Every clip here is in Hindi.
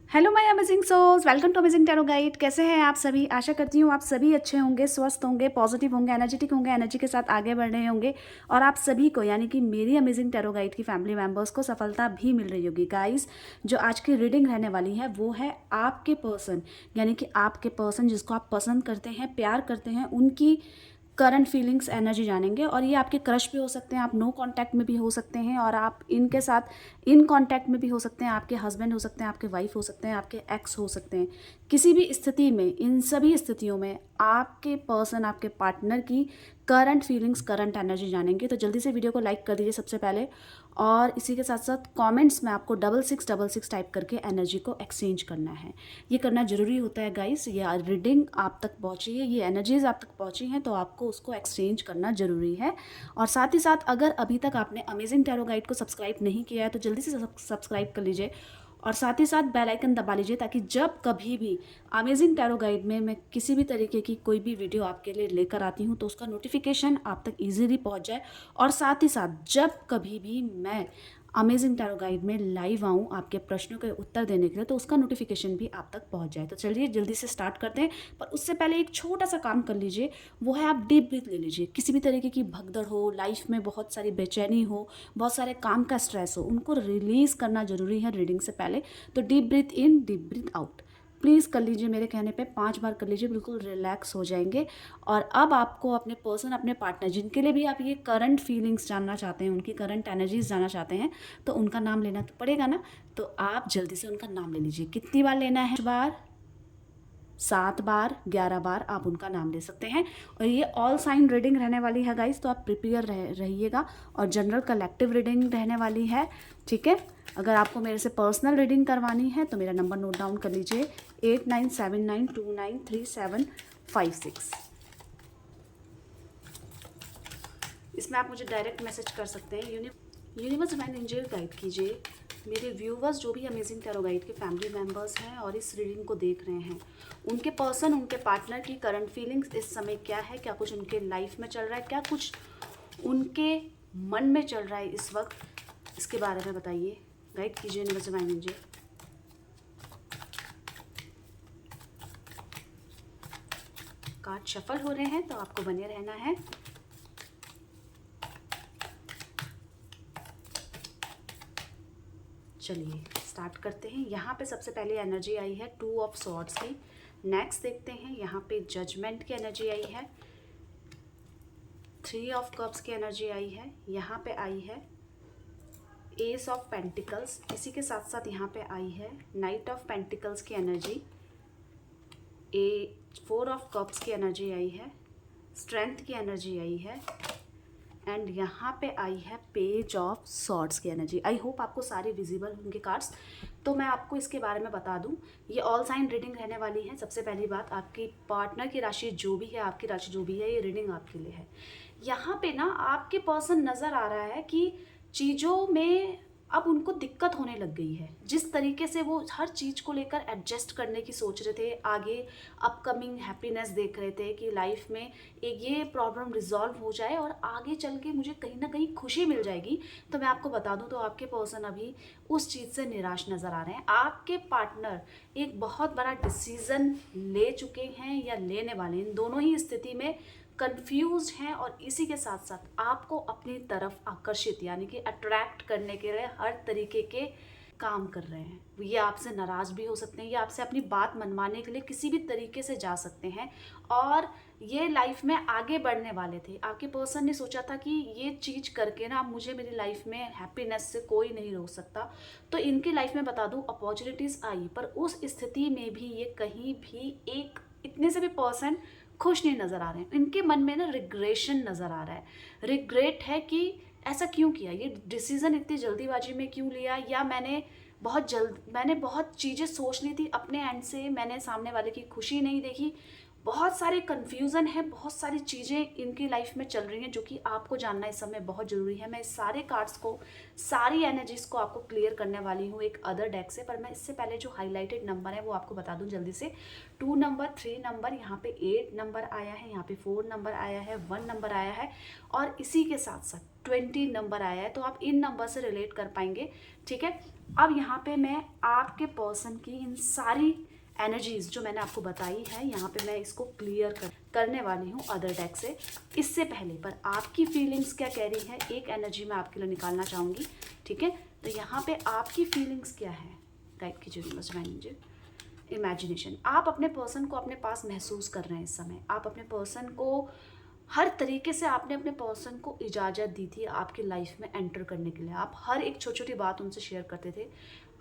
Hello my amazing souls, welcome to amazing tarot guide. कैसे हैं आप सभी? आशा करती हूँ आप सभी अच्छे होंगे, स्वस्थ होंगे, पॉजिटिव होंगे, एनर्जेटिक होंगे, एनर्जी के साथ आगे बढ़ रहे होंगे और आप सभी को यानी कि मेरी अमेजिंग टैरो गाइड की फैमिली मेंबर्स को सफलता भी मिल रही होगी। गाइस, जो आज की रीडिंग रहने वाली है वो है आपके पर्सन, यानी कि आपके पर्सन जिसको आप पसंद करते हैं, प्यार करते हैं, उनकी करंट फीलिंग्स एनर्जी जानेंगे। और ये आपके क्रश भी हो सकते हैं, आप नो कांटेक्ट में भी हो सकते हैं और आप इनके साथ इन कांटेक्ट में भी हो सकते हैं। आपके हस्बैंड हो सकते हैं, आपके वाइफ हो सकते हैं, आपके एक्स हो सकते हैं। किसी भी स्थिति में, इन सभी स्थितियों में आपके पर्सन, आपके पार्टनर की करंट फीलिंग्स, करंट एनर्जी जानेंगे। तो जल्दी से वीडियो को लाइक कर दीजिए सबसे पहले, और इसी के साथ साथ कमेंट्स में आपको 6666 टाइप करके एनर्जी को एक्सचेंज करना है। ये करना ज़रूरी होता है गाइस। ये रीडिंग आप तक पहुंची है, ये एनर्जीज आप तक पहुंची हैं, तो आपको उसको एक्सचेंज करना ज़रूरी है। और साथ ही साथ अगर अभी तक आपने अमेजिंग टैरो गाइड को सब्सक्राइब नहीं किया है तो जल्दी से सब्सक्राइब कर लीजिए और साथ ही साथ बेल आइकन दबा लीजिए, ताकि जब कभी भी अमेजिंग टैरो गाइड में मैं किसी भी तरीके की कोई भी वीडियो आपके लिए लेकर आती हूँ तो उसका नोटिफिकेशन आप तक इजीली पहुँच जाए। और साथ ही साथ जब कभी भी मैं अमेजिंग टैरो गाइड में लाइव आऊँ आपके प्रश्नों के उत्तर देने के लिए तो उसका नोटिफिकेशन भी आप तक पहुँच जाए। तो चलिए जल्दी से स्टार्ट करते हैं, पर उससे पहले एक छोटा सा काम कर लीजिए, वो है आप डीप ब्रीथ ले लीजिए। किसी भी तरीके की भगदड़ हो, लाइफ में बहुत सारी बेचैनी हो, बहुत सारे काम का स्ट्रेस हो, उनको रिलीज़ करना ज़रूरी है रीडिंग से पहले। तो deep breath in, deep breath out please कर लीजिए। मेरे कहने पे 5 बार कर लीजिए, बिल्कुल रिलैक्स हो जाएंगे। और अब आपको अपने पर्सन, अपने पार्टनर, जिनके लिए भी आप ये करंट फीलिंग्स जानना चाहते हैं, उनकी करंट एनर्जीज जानना चाहते हैं, तो उनका नाम लेना तो पड़ेगा ना। तो आप जल्दी से उनका नाम ले लीजिए। कितनी बार लेना है? 5 बार, 7 बार, 11 बार आप उनका नाम ले सकते हैं। और ये ऑल साइन रीडिंग रहने वाली है गाइस, तो आप प्रिपेयर रहिएगा। और जनरल कलेक्टिव रीडिंग रहने वाली है, ठीक है। अगर आपको मेरे से पर्सनल रीडिंग करवानी है तो मेरा नंबर नोट डाउन कर लीजिए, 8979293756। इसमें आप मुझे डायरेक्ट मैसेज कर सकते हैं। यूनिवर्स डिवाइन एंजल गाइड कीजिए मेरे व्यूवर्स, जो भी अमेजिंग टैरो गाइड के फैमिली मेंबर्स हैं और इस रीडिंग को देख रहे हैं, उनके पर्सन, उनके पार्टनर की करंट फीलिंग्स इस समय क्या है, क्या कुछ उनके लाइफ में चल रहा है, क्या कुछ उनके मन में चल रहा है इस वक्त, इसके बारे में बताइए। गाइड कीजिए universe divine angel. Card shuffle हो रहे हैं तो आपको बने रहना है। चलिए स्टार्ट करते हैं। यहाँ पे सबसे पहले एनर्जी आई है 2 ऑफ सॉर्ड्स की। नेक्स्ट देखते हैं, यहाँ पे जजमेंट की एनर्जी आई है, 3 ऑफ कप्स की एनर्जी आई है। यहाँ पे आई है एस ऑफ पेंटिकल्स। इसी के साथ साथ यहाँ पे आई है नाइट ऑफ पेंटिकल्स की एनर्जी, 4 ऑफ कप्स की एनर्जी आई है, स्ट्रेंथ की एनर्जी आई है, एंड यहाँ पे आई है पेज ऑफ सॉर्ड्स की एनर्जी। आई होप आपको सारे विजिबल होंगे कार्ड्स। तो मैं आपको इसके बारे में बता दूं, ये ऑल साइन रीडिंग रहने वाली है। सबसे पहली बात, आपकी पार्टनर की राशि जो भी है, आपकी राशि जो भी है, ये रीडिंग आपके लिए है। यहाँ पे ना आपके पर्सन नज़र आ रहा है कि चीज़ों में अब उनको दिक्कत होने लग गई है। जिस तरीके से वो हर चीज़ को लेकर एडजस्ट करने की सोच रहे थे, आगे अपकमिंग हैप्पीनेस देख रहे थे कि लाइफ में एक ये प्रॉब्लम रिजॉल्व हो जाए और आगे चल के मुझे कहीं ना कहीं खुशी मिल जाएगी। तो मैं आपको बता दूं, तो आपके पर्सन अभी उस चीज़ से निराश नज़र आ रहे हैं। आपके पार्टनर एक बहुत बड़ा डिसीज़न ले चुके हैं या लेने वाले हैं, इन दोनों ही स्थिति में कंफ्यूज हैं। और इसी के साथ साथ आपको अपनी तरफ आकर्षित यानी कि अट्रैक्ट करने के लिए हर तरीके के काम कर रहे हैं। ये आपसे नाराज़ भी हो सकते हैं, ये आपसे अपनी बात मनवाने के लिए किसी भी तरीके से जा सकते हैं। और ये लाइफ में आगे बढ़ने वाले थे। आपके पर्सन ने सोचा था कि ये चीज़ करके ना मुझे मेरी लाइफ में हैप्पीनेस से कोई नहीं रोक सकता। तो इनकी लाइफ में बता दूं, अपॉर्चुनिटीज़ आई, पर उस स्थिति में भी ये कहीं भी एक इतने से भी पर्सन खुश नहीं नज़र आ रहे हैं। इनके मन में ना रिग्रेशन नज़र आ रहा है। रिग्रेट है कि ऐसा क्यों किया, ये डिसीज़न इतनी जल्दीबाजी में क्यों लिया, या मैंने बहुत चीज़ें सोच ली थी अपने एंड से, मैंने सामने वाले की खुशी नहीं देखी। बहुत सारे कन्फ्यूज़न है, बहुत सारी चीज़ें इनकी लाइफ में चल रही हैं जो कि आपको जानना इस समय बहुत ज़रूरी है। मैं इस सारे कार्ड्स को, सारी एनर्जीज़ को आपको क्लियर करने वाली हूँ एक अदर डेक से। पर मैं इससे पहले जो हाईलाइटेड नंबर है वो आपको बता दूँ जल्दी से। 2 नंबर, 3 नंबर, यहाँ पे 8 नंबर आया है, यहाँ पे 4 नंबर आया है, 1 नंबर आया है, और इसी के साथ साथ 20 नंबर आया है। तो आप इन नंबर से रिलेट कर पाएंगे, ठीक है। अब यहाँ पे मैं आपके पर्सन की इन सारी एनर्जीज जो मैंने आपको बताई है, यहाँ पे मैं इसको क्लियर करने वाली हूँ अदर डेक से। इससे पहले पर आपकी फीलिंग्स क्या कह रही है, एक एनर्जी मैं आपके लिए निकालना चाहूँगी, ठीक है। तो यहाँ पे आपकी फीलिंग्स क्या है, गाइड कीजिए यूनिवर्स, डिवाइन एंजल, इमेजिनेशन। आप अपने पर्सन को अपने पास महसूस कर रहे हैं इस समय। आप अपने पर्सन को हर तरीके से, आपने अपने पर्सन को इजाज़त दी थी आपकी लाइफ में एंटर करने के लिए। आप हर एक छोटी छोटी बात उनसे शेयर करते थे।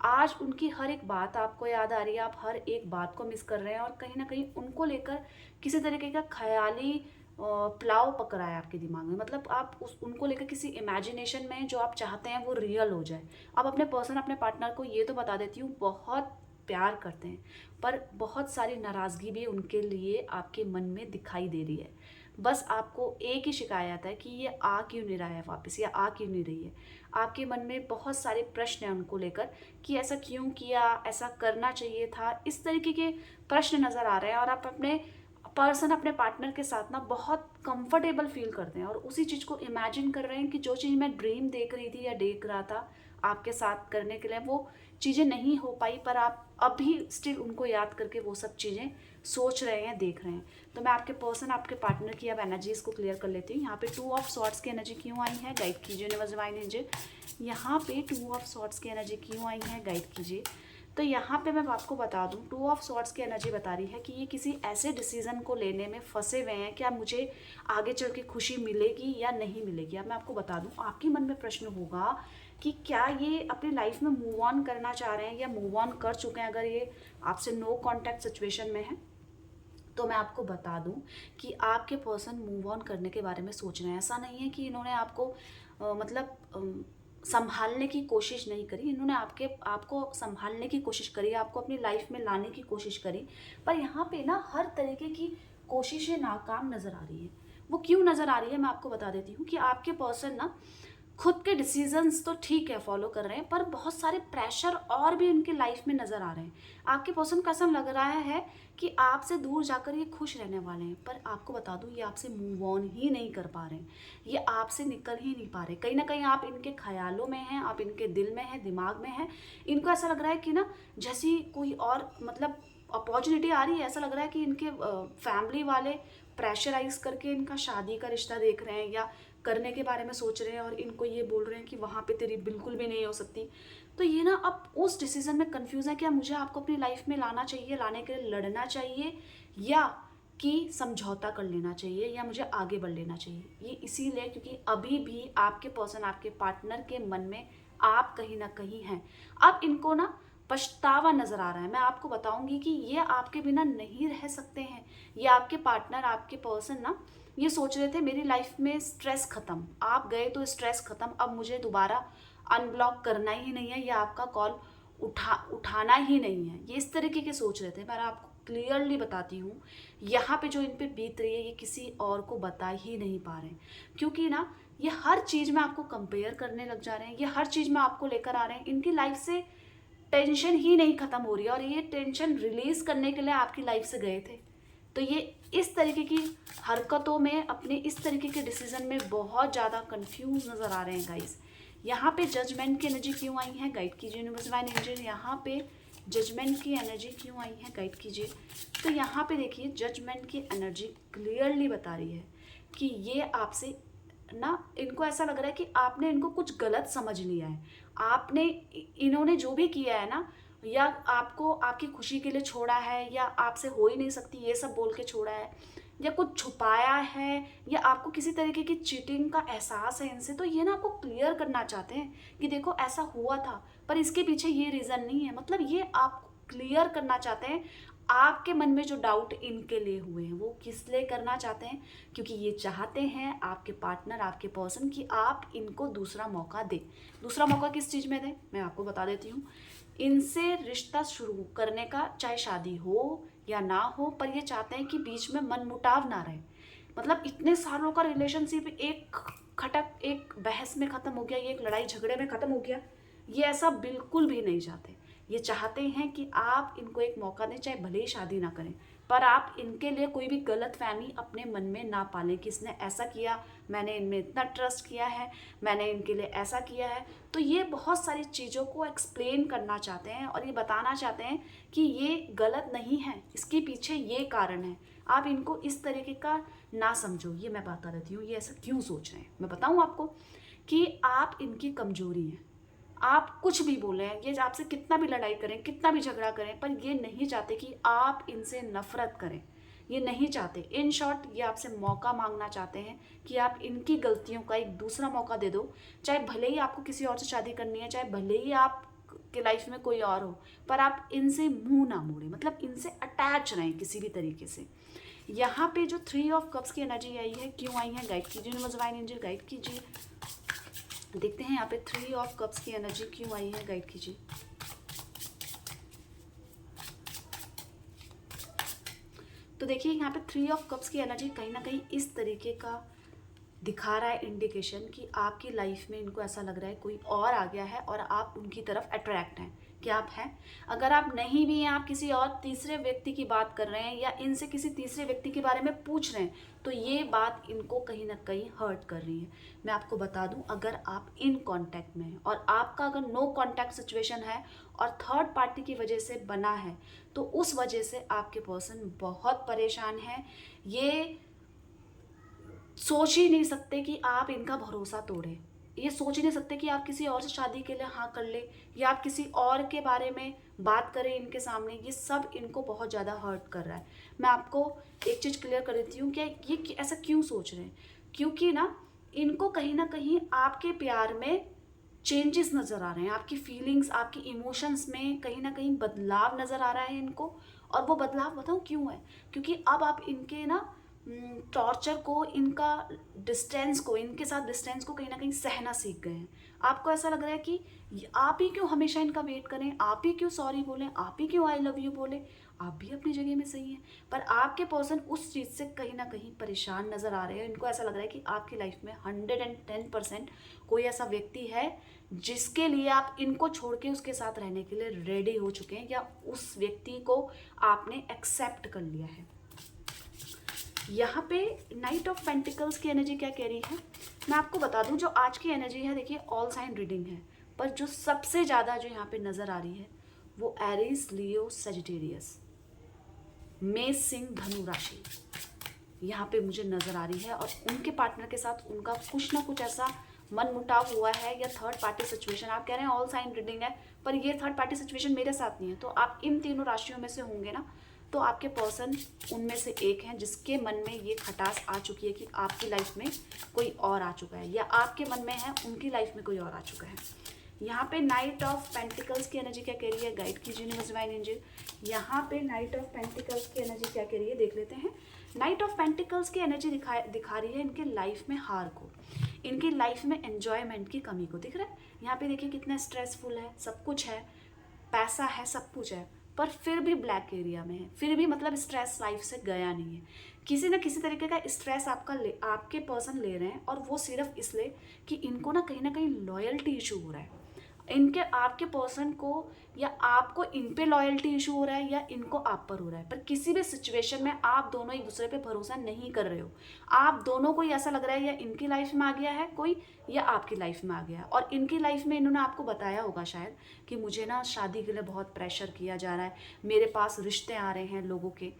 आज उनकी हर एक बात आपको याद आ रही है, आप हर एक बात को मिस कर रहे हैं और कहीं ना कहीं उनको लेकर किसी तरीके का ख्याली पुलाव पक रहा है आपके दिमाग में। मतलब आप उनको लेकर किसी इमेजिनेशन में जो आप चाहते हैं वो रियल हो जाए। आप अपने पर्सन, अपने पार्टनर को ये तो बता देती हूँ, बहुत प्यार करते हैं, पर बहुत सारी नाराज़गी भी उनके लिए आपके मन में दिखाई दे रही है। बस आपको एक ही शिकायत है कि ये आ क्यों नहीं रहा है वापस, या आ क्यों नहीं रही है। आपके मन में बहुत सारे प्रश्न हैं उनको लेकर कि ऐसा क्यों किया, ऐसा करना चाहिए था, इस तरीके के प्रश्न नज़र आ रहे हैं। और आप अपने पर्सन, अपने पार्टनर के साथ ना बहुत कंफर्टेबल फील करते हैं और उसी चीज़ को इमेजिन कर रहे हैं कि जो चीज़ मैं ड्रीम देख रही थी या देख रहा था आपके साथ करने के लिए, वो चीज़ें नहीं हो पाई, पर आप अभी स्टिल उनको याद करके वो सब चीज़ें सोच रहे हैं, देख रहे हैं। तो मैं आपके पर्सन, आपके पार्टनर की अब एनर्जीज को क्लियर कर लेती हूँ। यहाँ पे 2 ऑफ सॉर्ड्स की एनर्जी क्यों आई है, गाइड कीजिए यूनिवर्स, डिवाइन एंजल। यहाँ पे 2 ऑफ सॉर्ड्स की एनर्जी क्यों आई है, गाइड कीजिए। तो यहाँ पे मैं आपको बता दूँ, 2 ऑफ सॉर्ड्स की एनर्जी बता रही है कि ये किसी ऐसे डिसीजन को लेने में फंसे हुए हैं, क्या मुझे आगे चल के खुशी मिलेगी या नहीं मिलेगी। अब मैं आपको बता दूँ, आपके मन में प्रश्न होगा कि क्या ये अपनी लाइफ में मूव ऑन करना चाह रहे हैं या मूव ऑन कर चुके हैं। अगर ये आपसे नो कॉन्टैक्ट सिचुएशन में है तो मैं आपको बता दूं कि आपके पर्सन मूव ऑन करने के बारे में सोच रहे हैं। ऐसा नहीं है कि इन्होंने आपको संभालने की कोशिश नहीं करी, इन्होंने आपको संभालने की कोशिश करी, आपको अपनी लाइफ में लाने की कोशिश करी, पर यहाँ पे ना हर तरीके की कोशिशें नाकाम नज़र आ रही है। वो क्यों नज़र आ रही है मैं आपको बता देती हूँ कि आपके पर्सन ना खुद के डिसीजंस तो ठीक है फॉलो कर रहे हैं, पर बहुत सारे प्रेशर और भी उनकी लाइफ में नज़र आ रहे हैं। आपके पर्सन का ऐसा लग रहा है कि आपसे दूर जाकर ये खुश रहने वाले हैं, पर आपको बता दूं ये आपसे मूव ऑन ही नहीं कर पा रहे हैं, ये आपसे निकल ही नहीं पा रहे। कहीं ना कहीं आप इनके ख्यालों में हैं, आप इनके दिल में हैं, दिमाग में हैं। इनको ऐसा लग रहा है कि ना जैसी कोई और मतलब अपॉर्चुनिटी आ रही है, ऐसा लग रहा है कि इनके फैमिली वाले प्रेशराइज करके इनका शादी का रिश्ता देख रहे हैं या करने के बारे में सोच रहे हैं और इनको ये बोल रहे हैं कि वहाँ पे तेरी बिल्कुल भी नहीं हो सकती। तो ये ना अब उस डिसीजन में कंफ्यूज है, क्या मुझे आपको अपनी लाइफ में लाना चाहिए, लाने के लिए लड़ना चाहिए, या कि समझौता कर लेना चाहिए, या मुझे आगे बढ़ लेना चाहिए। ये इसीलिए क्योंकि अभी भी आपके पर्सन, आपके पार्टनर के मन में आप कहीं ना कहीं हैं। अब इनको ना पछतावा नजर आ रहा है। मैं आपको बताऊंगी कि ये आपके बिना नहीं रह सकते हैं। ये आपके पार्टनर, आपके पर्सन ना ये सोच रहे थे मेरी लाइफ में स्ट्रेस खत्म, आप गए तो स्ट्रेस खत्म, अब मुझे दोबारा अनब्लॉक करना ही नहीं है या आपका कॉल उठाना ही नहीं है। ये इस तरीके के सोच रहे थे। मैं आपको क्लियरली बताती हूँ, यहाँ पे जो इन पे बीत रही है ये किसी और को बता ही नहीं पा रहे हैं, क्योंकि ना ये हर चीज़ में आपको कंपेयर करने लग जा रहे हैं, ये हर चीज़ में आपको लेकर आ रहे हैं। इनकी लाइफ से टेंशन ही नहीं खत्म हो रही है और ये टेंशन रिलीज करने के लिए आपकी लाइफ से गए थे। तो ये इस तरीके की हरकतों में, अपने इस तरीके के डिसीजन में बहुत ज़्यादा कंफ्यूज नज़र आ रहे हैं गाइस। यहाँ पे जजमेंट की एनर्जी क्यों आई है, गाइड कीजिए यूनिवर्स, डिवाइन एंजल। यहाँ पे जजमेंट की एनर्जी क्यों आई है, गाइड कीजिए। तो यहाँ पे देखिए जजमेंट की एनर्जी क्लियरली बता रही है कि ये आपसे ना, इनको ऐसा लग रहा है कि आपने इनको कुछ गलत समझ लिया है। आपने, इन्होंने जो भी किया है ना, या आपको आपकी खुशी के लिए छोड़ा है, या आपसे हो ही नहीं सकती ये सब बोल के छोड़ा है, या कुछ छुपाया है, या आपको किसी तरीके की चीटिंग का एहसास है इनसे, तो ये ना आपको क्लियर करना चाहते हैं कि देखो ऐसा हुआ था पर इसके पीछे ये रीज़न नहीं है। मतलब ये आप क्लियर करना चाहते हैं आपके मन में जो डाउट इनके लिए हुए हैं वो किस लिए करना चाहते हैं, क्योंकि ये चाहते हैं आपके पार्टनर, आपके पर्सन, कि आप इनको दूसरा मौका दें। दूसरा मौका किस चीज़ में दें मैं आपको बता देती हूँ। इनसे रिश्ता शुरू करने का, चाहे शादी हो या ना हो, पर ये चाहते हैं कि बीच में मनमुटाव ना रहे। मतलब इतने सालों का रिलेशनशिप एक खटक, एक बहस में ख़त्म हो गया, ये एक लड़ाई झगड़े में ख़त्म हो गया, ये ऐसा बिल्कुल भी नहीं चाहते। ये चाहते हैं कि आप इनको एक मौका दें, चाहे भले ही शादी ना करें, पर आप इनके लिए कोई भी गलत फहमी अपने मन में ना पालें कि इसने ऐसा किया, मैंने इनमें इतना ट्रस्ट किया है, मैंने इनके लिए ऐसा किया है। तो ये बहुत सारी चीज़ों को एक्सप्लेन करना चाहते हैं और ये बताना चाहते हैं कि ये गलत नहीं है, इसके पीछे ये कारण है, आप इनको इस तरीके का ना समझो। ये मैं बता देती हूँ ये ऐसा क्यों सोच रहे हैं। मैं बताऊँ आपको कि आप इनकी कमजोरी हैं। आप कुछ भी बोलें, ये आपसे कितना भी लड़ाई करें, कितना भी झगड़ा करें, पर ये नहीं चाहते कि आप इनसे नफरत करें, ये नहीं चाहते। इन शॉर्ट ये आपसे मौका मांगना चाहते हैं कि आप इनकी गलतियों का एक दूसरा मौका दे दो। चाहे भले ही आपको किसी और से शादी करनी है, चाहे भले ही आप के लाइफ में कोई और हो, पर आप इनसे मुंह ना मोड़ें, मतलब इनसे अटैच रहें किसी भी तरीके से। यहाँ पे जो 3 ऑफ कप्स की एनर्जी आई है, क्यों आई है, गाइड कीजिए यूनिवर्स डिवाइन एंजल, गाइड कीजिए। देखते हैं यहाँ पे 3 ऑफ कप्स की एनर्जी क्यों आई है, गाइड कीजिए। तो देखिए यहाँ पे 3 ऑफ कप्स की एनर्जी कहीं ना कहीं इस तरीके का दिखा रहा है इंडिकेशन कि आपकी लाइफ में इनको ऐसा लग रहा है कोई और आ गया है और आप उनकी तरफ अट्रैक्ट हैं। क्या आप हैं? अगर आप नहीं भी हैं, आप किसी और तीसरे व्यक्ति की बात कर रहे हैं या इनसे किसी तीसरे व्यक्ति के बारे में पूछ रहे हैं, तो ये बात इनको कहीं ना कहीं हर्ट कर रही है। मैं आपको बता दूं, अगर आप इन कांटेक्ट में हैं और आपका अगर नो कांटेक्ट सिचुएशन है और थर्ड पार्टी की वजह से बना है, तो उस वजह से आपके पर्सन बहुत परेशान है। ये सोच ही नहीं सकते कि आप इनका भरोसा तोड़ें, ये सोच ही नहीं सकते कि आप किसी और से शादी के लिए हाँ कर ले या आप किसी और के बारे में बात करें इनके सामने। ये सब इनको बहुत ज़्यादा हर्ट कर रहा है। मैं आपको एक चीज़ क्लियर कर देती हूँ कि ये ऐसा क्यों सोच रहे हैं, क्योंकि ना इनको कहीं ना कहीं आपके प्यार में चेंजेस नज़र आ रहे हैं, आपकी फीलिंग्स, आपकी इमोशंस में कहीं ना कहीं बदलाव नज़र आ रहा है इनको। और वो बदलाव बताऊँ क्यों है, क्योंकि अब आप इनके ना टॉर्चर को, इनका डिस्टेंस को, इनके साथ डिस्टेंस को कहीं ना कहीं सहना सीख गए हैं। आपको ऐसा लग रहा है कि आप ही क्यों हमेशा इनका वेट करें, आप ही क्यों सॉरी बोलें, आप ही क्यों आई लव यू बोले। आप भी अपनी जगह में सही हैं, पर आपके पर्सन उस चीज़ से कहीं ना कहीं परेशान नज़र आ रहे हैं। इनको ऐसा लग रहा है कि आपकी लाइफ में 110% कोई ऐसा व्यक्ति है जिसके लिए आप इनको छोड़ के उसके साथ रहने के लिए रेडी हो चुके हैं, या उस व्यक्ति को आपने एक्सेप्ट कर लिया है। यहाँ पे नाइट ऑफ पेंटिकल्स की एनर्जी क्या कह रही है, मैं आपको बता दूं। जो आज की एनर्जी है, देखिए ऑल साइन रीडिंग है, पर जो सबसे ज़्यादा जो यहाँ पे नज़र आ रही है वो एरीज, लियो, सेजिटेरियस, मेष, सिंह, धनु राशि यहाँ पे मुझे नज़र आ रही है। और उनके पार्टनर के साथ उनका कुछ ना कुछ ऐसा मन मुटाव हुआ है, या थर्ड पार्टी सिचुएशन। आप कह रहे हैं ऑल साइन रीडिंग है, पर ये थर्ड पार्टी सिचुएशन मेरे साथ नहीं है, तो आप इन तीनों राशियों में से होंगे ना। तो आपके पर्सन उनमें से एक हैं जिसके मन में ये खटास आ चुकी है कि आपकी लाइफ में कोई और आ चुका है, या आपके मन में है उनकी लाइफ में कोई और आ चुका है। यहाँ पे नाइट ऑफ पेंटिकल्स की एनर्जी क्या कह रही है, गाइड कीजिए यूनिवर्स डिवाइन एंजल। यहाँ पे नाइट ऑफ पेंटिकल्स की एनर्जी क्या कह रही है, देख लेते हैं। नाइट ऑफ पेंटिकल्स की एनर्जी दिखा रही है इनके लाइफ में हार को, इनकी लाइफ में एंजॉयमेंट की कमी को। दिख रहा है यहाँ पे, देखिए कितना स्ट्रेसफुल है, सब कुछ है, पैसा है, सब कुछ है, पर फिर भी ब्लैक एरिया में है, फिर भी मतलब स्ट्रेस लाइफ से गया नहीं है। किसी न किसी तरीके का स्ट्रेस आपके पर्सन ले रहे हैं, और वो सिर्फ इसलिए कि इनको ना कहीं लॉयल्टी इशू हो रहा है। इनके आपके पर्सन को या आपको इन पे लॉयल्टी इशू हो रहा है, या इनको आप पर हो रहा है, पर किसी भी सिचुएशन में आप दोनों एक दूसरे पे भरोसा नहीं कर रहे हो। आप दोनों को ऐसा लग रहा है या इनकी लाइफ में आ गया है कोई, या आपकी लाइफ में आ गया है। और इनकी लाइफ में इन्होंने आपको बताया होगा शायद कि मुझे ना शादी के लिए बहुत प्रेशर किया जा रहा है, मेरे पास रिश्ते आ रहे हैं लोगों के,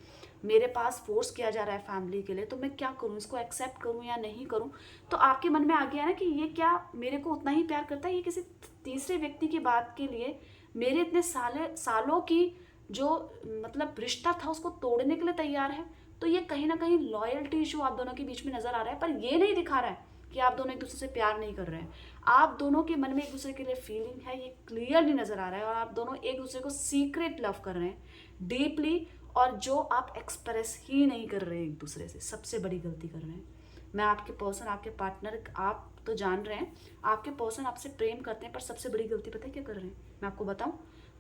मेरे पास फोर्स किया जा रहा है फैमिली के लिए, तो मैं क्या करूँ, इसको एक्सेप्ट करूँ या नहीं करूँ। तो आपके मन में आ गया ना कि ये क्या मेरे को उतना ही प्यार करता है, ये किसी तीसरे व्यक्ति की बात के लिए मेरे इतने सालों की जो मतलब रिश्ता था उसको तोड़ने के लिए तैयार है। तो ये कहीं ना कहीं लॉयल्टी इशू आप दोनों के बीच में नजर आ रहा है, पर ये नहीं दिखा रहा है कि आप दोनों एक दूसरे से प्यार नहीं कर रहे हैं। आप दोनों के मन में एक दूसरे के लिए फीलिंग है, ये क्लियर नहीं नजर आ रहा है, और आप दोनों एक दूसरे को सीक्रेट लव कर रहे हैं डीपली, और जो आप एक्सप्रेस ही नहीं कर रहे हैं एक दूसरे से, सबसे बड़ी गलती कर रहे हैं। मैं आपके पर्सन, आपके पार्टनर, आप तो जान रहे हैं आपके पर्सन आपसे प्रेम करते हैं, पर सबसे बड़ी गलती पता है क्या कर रहे हैं, मैं आपको बताऊं,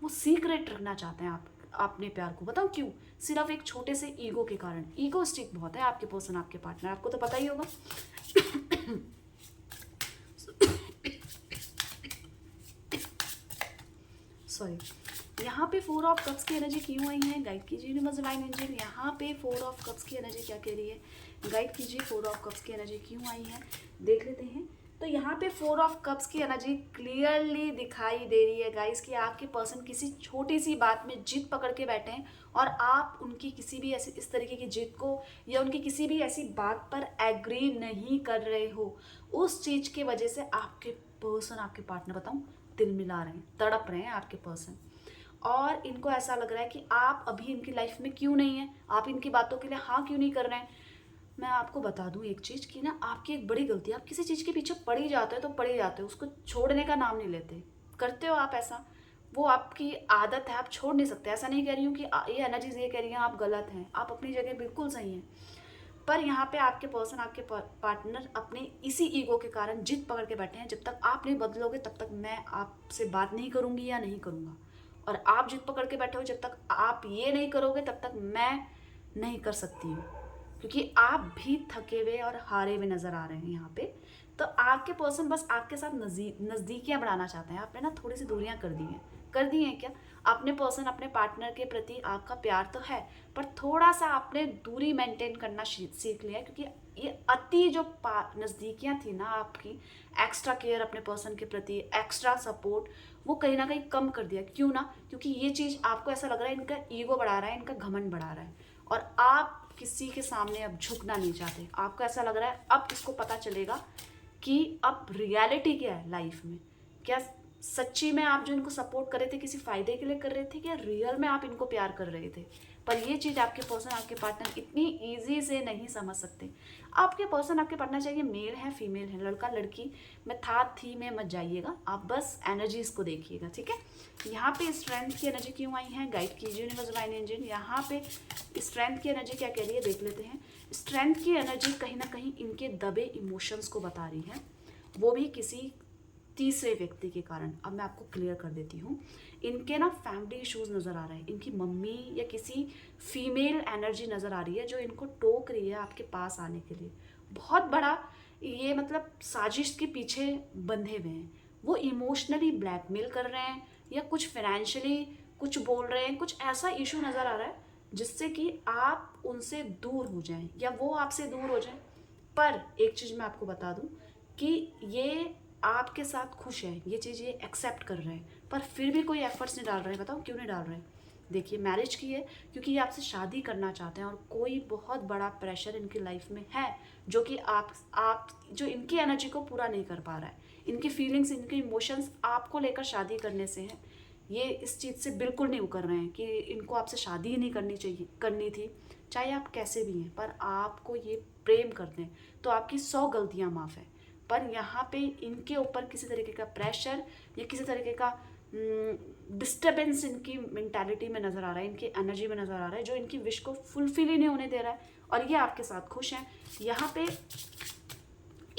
वो सीक्रेट रखना चाहते हैं आप अपने प्यार को। बताऊं क्यों? सिर्फ एक छोटे से ईगो के कारण। ईगो स्टिक बहुत है आपके पर्सन, आपके पार्टनर, आपको तो पता ही होगा। सॉरी। यहाँ पे 4 ऑफ कप्स की एनर्जी क्यों आई है, गाइड कीजिए यूनिवर्स डिवाइन एंजल। यहाँ पे 4 ऑफ कप्स की एनर्जी क्या कह रही है, गाइड कीजिए 4 ऑफ कप्स की एनर्जी क्यों आई है, देख लेते हैं। तो यहाँ पे 4 ऑफ कप्स की एनर्जी क्लियरली दिखाई दे रही है गाइस कि आपके पर्सन किसी छोटी सी बात में जिद पकड़ के बैठे हैं और आप उनकी किसी भी ऐसी इस तरीके की जिद को या उनकी किसी भी ऐसी बात पर एग्री नहीं कर रहे हो। उस चीज़ की वजह से आपके पर्सन, आपके पार्टनर बताऊँ, दिल मिला रहे हैं, तड़प रहे हैं आपके पर्सन। और इनको ऐसा लग रहा है कि आप अभी इनकी लाइफ में क्यों नहीं हैं, आप इनकी बातों के लिए हाँ क्यों नहीं कर रहे हैं। मैं आपको बता दूं एक चीज़ कि ना, आपकी एक बड़ी गलती है, आप किसी चीज़ के पीछे पड़ ही जाते हो तो पड़ ही जाते हो, उसको छोड़ने का नाम नहीं लेते। करते हो आप ऐसा, वो आपकी आदत है, आप छोड़ नहीं सकते। ऐसा नहीं कह रही हूँ कि ये एनर्जीज ये कह रही हैं आप गलत हैं, आप अपनी जगह बिल्कुल सही हैं। पर यहाँ पे आपके पर्सन, आपके पार्टनर अपने इसी ईगो के कारण जिद पकड़ के बैठे हैं, जब तक आप नहीं बदलोगे तब तक मैं आपसे बात नहीं करूँगी या नहीं करूँगा। और आप जिद पकड़ के बैठे हो, जब तक आप ये नहीं करोगे तब तक मैं नहीं कर सकती हूँ, क्योंकि आप भी थके हुए और हारे हुए नज़र आ रहे हैं यहाँ पे। तो आपके पर्सन बस आपके साथ नज़दीकियाँ बढ़ाना चाहते हैं। आपने ना थोड़ी सी दूरियाँ कर दी हैं क्या। अपने पर्सन, अपने पार्टनर के प्रति आपका प्यार तो है, पर थोड़ा सा आपने दूरी मेंटेन करना सीख लिया है, क्योंकि ये अति जो नज़दीकियाँ थी ना आपकी, एक्स्ट्रा केयर अपने पर्सन के प्रति, एक्स्ट्रा सपोर्ट, वो कहीं ना कहीं कम कर दिया। क्यों ना, क्योंकि ये चीज़ आपको ऐसा लग रहा है इनका ईगो बढ़ा रहा है, इनका घमंड बढ़ा रहा है, और आप किसी के सामने अब झुकना नहीं चाहते। आपको ऐसा लग रहा है अब इसको पता चलेगा कि अब रियलिटी क्या है लाइफ में। क्या सच्ची में आप जो इनको सपोर्ट कर रहे थे किसी फ़ायदे के लिए कर रहे थे, क्या रियल में आप इनको प्यार कर रहे थे। पर ये चीज़ आपके पर्सन, आपके पार्टनर इतनी ईजी से नहीं समझ सकते। आपके पर्सन, आपके पार्टनर, चाहे मेल है फीमेल है, लड़का लड़की में था थी में मत जाइएगा, आप बस एनर्जीज को देखिएगा, ठीक है। यहाँ पे स्ट्रेंथ की एनर्जी क्यों आई है, गाइड कीजिए यूनिवर्स डिवाइन एंजल। यहाँ पे स्ट्रेंथ की एनर्जी क्या कह रही है, देख लेते हैं। स्ट्रेंथ की एनर्जी कहीं ना कहीं इनके दबे इमोशंस को बता रही है, वो भी किसी तीसरे व्यक्ति के कारण। अब मैं आपको क्लियर कर देती हूँ। इनके ना फैमिली इश्यूज नज़र आ रहे हैं, इनकी मम्मी या किसी फीमेल एनर्जी नज़र आ रही है जो इनको टोक रही है आपके पास आने के लिए। बहुत बड़ा ये मतलब साजिश के पीछे बंधे हुए हैं। वो इमोशनली ब्लैकमेल कर रहे हैं या कुछ फाइनेंशियली कुछ बोल रहे हैं, कुछ ऐसा इशू नज़र आ रहा है जिससे कि आप उनसे दूर हो जाएं या वो आपसे दूर हो जाएं। पर एक चीज़ मैं आपको बता दूं कि ये आपके साथ खुश है, ये चीज़ ये एक्सेप्ट कर रहे हैं, पर फिर भी कोई एफर्ट्स नहीं डाल रहे हैं। बताओ क्यों नहीं डाल रहे हैं। देखिए, मैरिज की है क्योंकि ये आपसे शादी करना चाहते हैं, और कोई बहुत बड़ा प्रेशर इनकी लाइफ में है जो कि आप जो इनकी एनर्जी को पूरा नहीं कर पा रहा है। इनकी फीलिंग्स, इनके इमोशंस आपको लेकर शादी करने से हैं। ये इस चीज़ से बिल्कुल नहीं उकर रहे हैं कि इनको आपसे शादी ही नहीं करनी थी, चाहे आप कैसे भी हैं। पर आपको ये प्रेम करते हैं तो आपकी 100 गलतियाँ माफ़ है। पर यहाँ पे इनके ऊपर किसी तरीके का प्रेशर या किसी तरीके का डिस्टर्बेंस इनकी मेंटालिटी में नज़र आ रहा है, इनकी एनर्जी में नज़र आ रहा है, जो इनकी विश को फुलफिल ही नहीं होने दे रहा है, और ये आपके साथ खुश हैं। यहाँ पे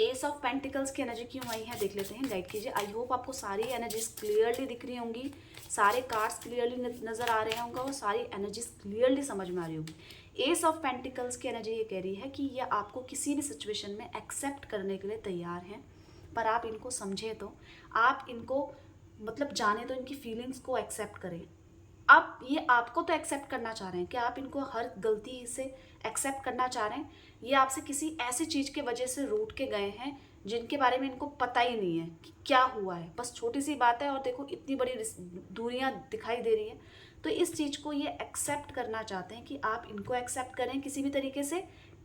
एस ऑफ पेंटिकल्स की एनर्जी क्यों आई है, देख लेते हैं, गाइड कीजिए। आई होप आपको सारी एनर्जीज क्लियरली दिख रही होंगी, सारे कार्ड्स क्लियरली नज़र आ रहे होंगे और सारी एनर्जीज क्लियरली समझ में आ रही होगी। एस ऑफ पेंटिकल्स की एनर्जी ये कह रही है कि ये आपको किसी भी सिचुएशन में एक्सेप्ट करने के लिए तैयार हैं, पर आप इनको समझें तो, आप इनको मतलब जाने तो, इनकी फीलिंग्स को एक्सेप्ट करें। अब ये आपको तो एक्सेप्ट करना चाह रहे हैं कि आप इनको हर गलती से एक्सेप्ट करना चाह रहे हैं। ये आपसे किसी ऐसी चीज़ के वजह से रूठ के गए हैं जिनके बारे में इनको पता ही नहीं है कि क्या हुआ है। बस छोटी सी बात है और देखो इतनी बड़ी दूरियां दिखाई दे रही हैं। तो इस चीज़ को ये एक्सेप्ट करना चाहते हैं कि आप इनको एक्सेप्ट करें किसी भी तरीके से।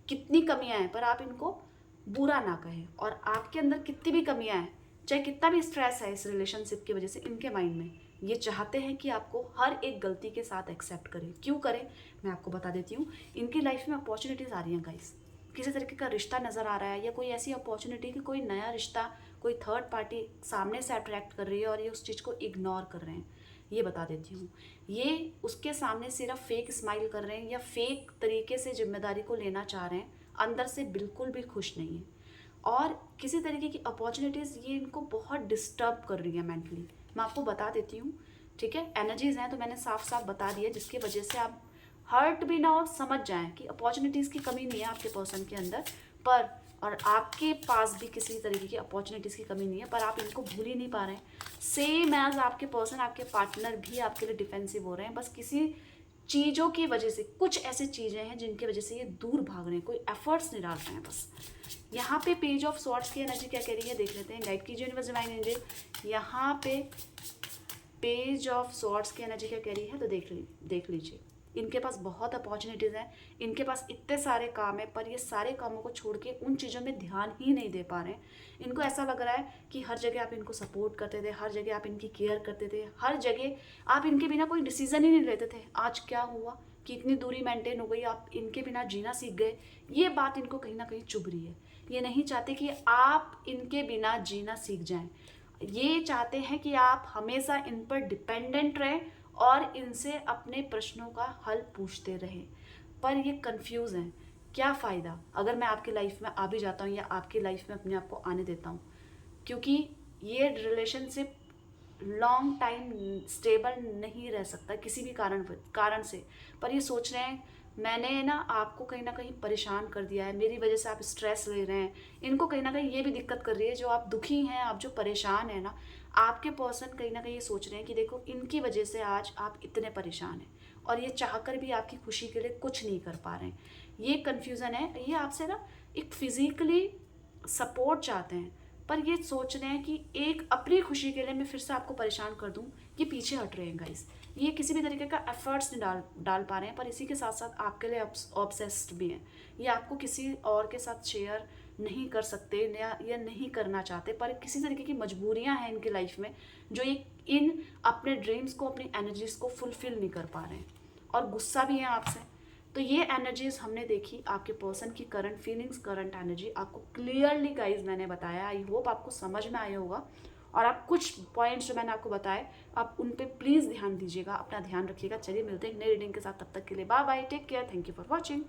कितनी कमियां हैं पर आप इनको बुरा ना कहें, और आपके अंदर कितनी भी कमियां हैं, चाहे कितना भी स्ट्रेस है इस रिलेशनशिप की वजह से इनके माइंड में, ये चाहते हैं कि आपको हर एक गलती के साथ एक्सेप्ट करें। क्यों करें, मैं आपको बता देती हूँ। इनकी लाइफ में अपॉर्चुनिटीज़ आ रही हैं गाइस, किसी तरीके का रिश्ता नज़र आ रहा है, या कोई ऐसी अपॉर्चुनिटी कि कोई नया रिश्ता, कोई थर्ड पार्टी सामने से अट्रैक्ट कर रही है और ये उस चीज़ को इग्नोर कर रहे हैं। ये बता देती हूँ, ये उसके सामने सिर्फ फेक स्माइल कर रहे हैं या फेक तरीके से जिम्मेदारी को लेना चाह रहे हैं, अंदर से बिल्कुल भी खुश नहीं है। और किसी तरीके की अपॉर्चुनिटीज़ ये इनको बहुत डिस्टर्ब कर रही है मेंटली। मैं आपको बता देती हूँ, ठीक है। एनर्जीज़ हैं तो मैंने साफ साफ बता दिया, जिसकी वजह से आप हर्ट भी ना हो, समझ जाएं कि अपॉर्चुनिटीज़ की कमी नहीं है आपके पर्सन के अंदर, पर और आपके पास भी किसी तरीके की अपॉर्चुनिटीज़ की कमी नहीं है, पर आप इनको भूल ही नहीं पा रहे हैं। सेम एज आपके पर्सन, आपके पार्टनर भी आपके लिए डिफेंसिव हो रहे हैं, बस किसी चीज़ों की वजह से। कुछ ऐसी चीज़ें हैं जिनकी वजह से ये दूर भाग रहे हैं, कोई एफर्ट्स नहीं डाल रहे हैं। बस यहाँ पे पेज ऑफ स्वॉर्ड्स की एनर्जी क्या कह रही है देख लेते हैं। गाइड कीजिए यूनिवर्स डिवाइन एंजल। यहाँ पे पेज ऑफ स्वॉर्ड्स की एनर्जी क्या कह रही है तो देख लीजिए। इनके पास बहुत अपॉर्चुनिटीज़ हैं, इनके पास इतने सारे काम है, पर ये सारे कामों को छोड़ के उन चीज़ों में ध्यान ही नहीं दे पा रहे हैं। इनको ऐसा लग रहा है कि हर जगह आप इनको सपोर्ट करते थे, हर जगह आप इनकी केयर करते थे, हर जगह आप इनके बिना कोई डिसीजन ही नहीं लेते थे। आज क्या हुआ कि इतनी दूरी मेंटेन हो गई, आप इनके बिना जीना सीख गए। ये बात इनको कहीं ना कहीं चुभ रही है। ये नहीं चाहते कि आप इनके बिना जीना सीख जाएं। ये चाहते हैं कि आप हमेशा इन पर डिपेंडेंट रहें और इनसे अपने प्रश्नों का हल पूछते रहें। पर ये कंफ्यूज हैं। क्या फ़ायदा अगर मैं आपकी लाइफ में आ भी जाता हूँ या आपकी लाइफ में अपने आप को आने देता हूँ, क्योंकि ये रिलेशनशिप लॉन्ग टाइम स्टेबल नहीं रह सकता किसी भी कारण से। पर ये सोच रहे हैं मैंने ना आपको कहीं ना कहीं परेशान कर दिया है, मेरी वजह से आप स्ट्रेस ले रहे हैं। इनको कहीं ना कहीं ये भी दिक्कत कर रही है, जो आप दुखी हैं, आप जो परेशान हैं ना, आपके पर्सन कहीं ना कहीं ये सोच रहे हैं कि देखो इनकी वजह से आज आप इतने परेशान हैं और ये चाहकर भी आपकी खुशी के लिए कुछ नहीं कर पा रहे हैं। ये कन्फ्यूज़न है। ये आपसे ना एक फिज़िकली सपोर्ट चाहते हैं, पर ये सोच रहे हैं कि एक अपनी खुशी के लिए मैं फिर से आपको परेशान कर दूं। ये पीछे हट रहे हैं गाइस। ये किसी भी तरीके का एफर्ट्स नहीं डाल पा रहे हैं, पर इसी के साथ साथ आपके लिए ऑब्सेस्ड भी हैं। ये आपको किसी और के साथ शेयर नहीं कर सकते या नहीं करना चाहते, पर किसी तरीके की मजबूरियां हैं इनकी लाइफ में, जो ये इन अपने ड्रीम्स को, अपनी एनर्जीज को फुलफिल नहीं कर पा रहे हैं और गुस्सा भी है आपसे। तो ये एनर्जीज हमने देखी, आपके पर्सन की करंट फीलिंग्स, करंट एनर्जी आपको क्लियरली गाइज मैंने बताया। आई होप आपको समझ में आया होगा और आप कुछ पॉइंट्स जो मैंने आपको बताए आप उन पे प्लीज़ ध्यान दीजिएगा, अपना ध्यान रखिएगा। चलिए मिलते हैं एक नई रीडिंग के साथ, तब तक के लिए bye bye, take care, thank you for watching.